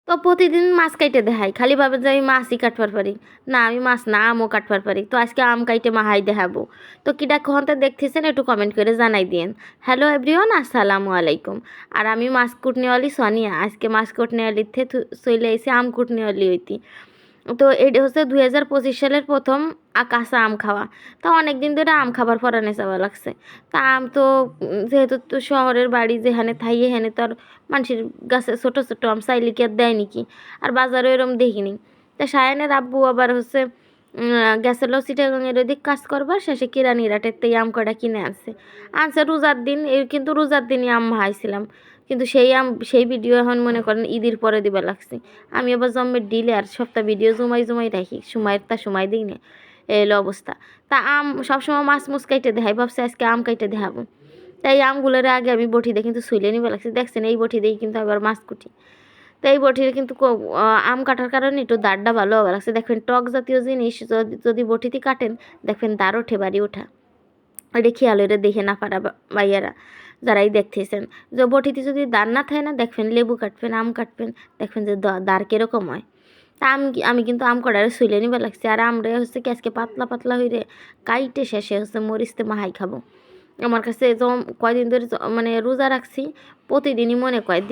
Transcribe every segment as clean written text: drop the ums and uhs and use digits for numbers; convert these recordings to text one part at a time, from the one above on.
তো প্রতিদিন মাছ কাইটে দেখাই, খালি ভাবে যে আমি মাছই কাটবার পারি। না, আমি মাছ না, আমও কাটবার পারি। তো আজকে আম কাইটে মাহাই দেখাবো। তো কিটা কখনতে দেখতেছেন একটু কমেন্ট করে জানাই দিন। হ্যালো এভরিওয়ান, আসসালামু আলাইকুম। আর আমি মাছ কুটনিওয়ালি সোনিয়া। আজকে মাছ কুটনিওয়ালিতে চলে এসে আম কুটনিওয়ালি হইতি। তো এটা হচ্ছে 2025 সালের প্রথম কাঁচা আম খাওয়া। তা অনেক দিন ধরে আম খাবার পরানে যাওয়া লাগছে। তা আম তো যেহেতু তো শহরের বাড়ি যেখানে থাই এখানে তো আর মানুষের গাছে ছোটো ছোটো আম চাইলে কি আর দেয় নাকি, আর বাজারে এরম দেখিনি। তা সায়ানের আব্বু আবার হচ্ছে গেছিল চিটাগাঙের ওদিক কাজ করবার, শেষে কিরানিরাটের তেই আম কটা কিনে আনছে রোজার দিন। কিন্তু রোজার দিনই আম হাইছিলাম, কিন্তু সেই ভিডিও এখন মনে করেন ঈদের পরে দিবা লাগছে। আমি আবার জন্মের ডিলে আর সপ্তাহ ভিডিও জমাই রাখি, সময় দিই না, এলো অবস্থা। তা আম সবসময় মাছ মুছ কাইটে দেখাই, ভাবছি আজকে আম কাইটে দেখাবো। তাই আমগুলোর আগে আমি বটি দিয়ে কিন্তু শুইলে নিবে লাগছে। দেখছেন এই বটি দিয়েই কিন্তু আবার মাছ কুটি। তো এই বটিতে কিন্তু আম কাটার কারণে একটু দাঁড়টা ভালো হওয়া লাগছে। দেখবেন টক জাতীয় জিনিস যদি বটিতে কাটেন, দেখবেন দাঁড় ওঠে বাড়ি ওঠা। ওইটা খেয়াল ওইটা দেখে না পারা ভাইয়ারা যারাই দেখতেছেন, যে বটিতে যদি দাঁড় না থাকে না, দেখবেন লেবু কাটবেন, আম কাটবেন, দেখবেন যে দাঁড় কীরকম হয়। তা আমি কিন্তু আম কটারে শুইলে নিবে লাগছে। আর আমরা হচ্ছে কি আজকে পাতলা পাতলা হইরে কাইটে শেষে হচ্ছে মরিচতে মাহাই খাবো। আমার কাছে কয়দিন ধরে মানে রোজা রাখছি, প্রতিদিনই মনে কয়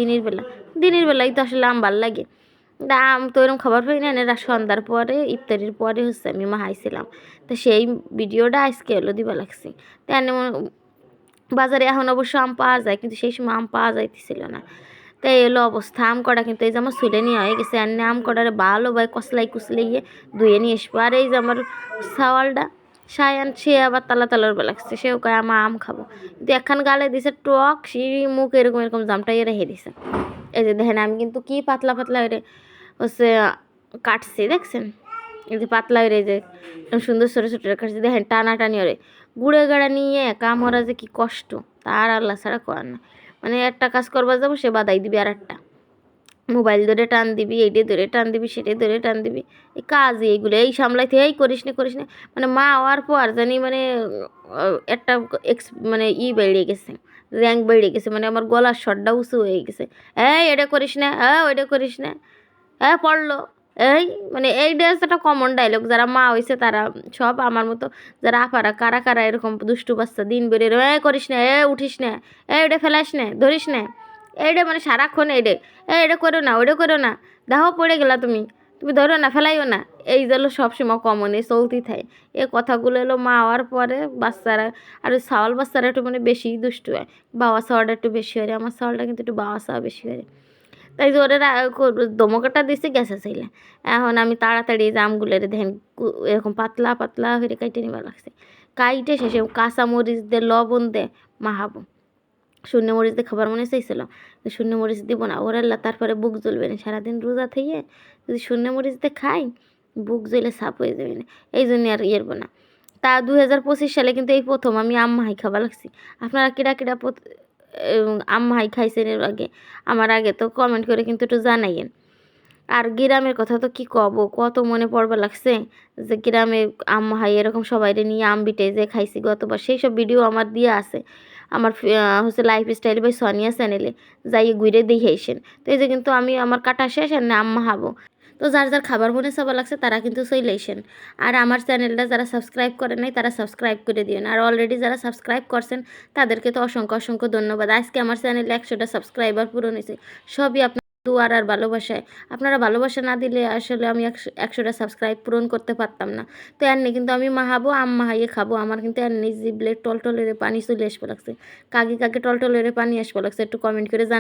দিনের বেলাই তো আসলে আম ভাল লাগে। আম তো এরকম খাবার পাই না, এরা সন্ধ্যার পরে ইফতারির পরে হচ্ছে আমি মাহাইছিলাম। তো সেই ভিডিওটা আজকে হলো দিবা লাগছি। তো বাজারে এখন অবশ্য আম পাওয়া যায়, কিন্তু সেই সময় আম পাওয়া যাইতেছিল না। তাই এলো অবস্থা। আম কটা কিন্তু এই যে আমার ছুলে নিয়ে হয়ে গেছে, এনে আম কটারে ভালো ভাই কুচলাইয়ে ধুয়ে নিয়ে আসবো। আর এই যে আমার সাওয়ালটা সায়ান, সে আবার তালার লাগছে, সেও কয় আমার আম খাবো, কিন্তু একখান গালে দিছে টক, সিঁড়ি মুখ এরকম জামটাই রেখে দিছে। এই যে দেখেন আমি কিন্তু কি পাতলা পাতলা হচ্ছে কাটছি, দেখছেন এই যে পাতলা হয়ে যে সুন্দর ছোটো ছোটো কাটছি। দেখেন টানাটানি ওরে গুড়ে গাড়া নিয়ে কামড়া যে কি কষ্ট, তার আল্লাহ ছাড়া করার না। মানে একটা কাজ করবার যাবো, সে বাদাই দিবি আর একটা, মোবাইল ধরে টান দিবি, এইটে ধরে টান দিবি, সেটে ধরে টান দিবি। এই কাজই এইগুলো, এই সামলাইতে এই করিস না। মানে মা হওয়ার পর জানি মানে একটা মানে বেড়ে গেছে, র্যাঙ্ক বেড়ে গেছে, মানে আমার গলার স্বরটা উঁচু হয়ে গেছে। এটা করিস না, ওইটা করিস না, পড়লো মানে এইটা হচ্ছে একটা কমন ডায়লগ। যারা মা হয়েছে তারা সব আমার মতো, যারা আপারা কারা কারা এরকম দুষ্টু বাচ্চা দিন বেড়ে করিস না, উঠিস না, ওইটা ফেলাস না, ধরিস না, এইটা মানে সারাক্ষণ এটা করো না, ওইটা করো না, দেখো পড়ে গেলা তুমি ধরো না, ফেলাইও না। এই যেগুলো সবসময় কমনে চলতেই থাকে। এই কথাগুলো এলো মা হওয়ার পরে বাচ্চারা, আর ওই সাওয়াল বাচ্চারা একটু মানে বেশি দুষ্টু হয়, বাবা সাওয়াটা একটু বেশি হয়। আমার সাওয়ালটা কিন্তু একটু বাবা সাওয়া বেশি হয়। তাই জোরে দমকাটা দিছে গেছে চাইলে। এখন আমি তাড়াতাড়ি জামগুলোর দেখেন এরকম পাতলা পাতলা হয়ে কাইটে নিবা লাগছে। কাইটে শেষে কাঁচা মরিচ দিয়ে লবণ দিয়ে মাহাবো। শূন্য মরিচ দিয়ে খাবার মনে চাইছিল, শূন্য মরিচ দিব না ওর আল্লাহ, তারপরে বুক জ্বলবে না। সারাদিন রোজা থেকে যদি শূন্য মরিচ দিয়ে খাই, বুক জ্বলে সাপ হয়ে যাবে না, এই জন্য আর ইয়েরব না। তা 2025 সালে কিন্তু এই প্রথম আমি আম মাহাই খাবার লাগছি। আপনারা কিরা আম মাহাই খাইছেন এর আগে? আমার আগে তো কমেন্ট করে কিন্তু একটু জানাইয়েন। আর গ্রামের কথা তো কি কব, কত মনে পড়বা লাগছে যে গ্রামে আম মাহাই এরকম সবাইরে নিয়ে আম বিটে যে খাইছি গতবার, সেই সব ভিডিও আমার দিয়ে আছে আমার হচ্ছে লাইফস্টাইল বাই সোনিয়া চ্যানেলে, যাই ঘুরে দেখাইছেন। তো এই যে কিন্তু আমি আমার কাটা শেষ আর না আম মাহাবো। তো যার যার খাবার মনে চাবা লাগছে তারা কিন্তু চলে আসেন। আর আমার চ্যানেলটা যারা সাবস্ক্রাইব করে নাই তারা সাবস্ক্রাইব করে দিন। আর অলরেডি যারা সাবস্ক্রাইব করছেন তাদেরকে তো অসংখ্য ধন্যবাদ। আজকে আমার চ্যানেলে 100টা সাবস্ক্রাইবার পূরণ হয়েছে, সবই আপনার দুয়ার আর ভালোবাসায়। আপনারা ভালোবাসা না দিলে আসলে আমি 100টা সাবস্ক্রাইব পূরণ করতে পারতাম না। তো এমনি কিন্তু আমি মাহাবো, আম মাহাইয়ে খাবো। আমার কিন্তু এমনি জিবলে টলটলের পানি চলে আসবে লাগছে, কাগে টলটলের পানি আসবে লাগছে। একটু কমেন্ট করে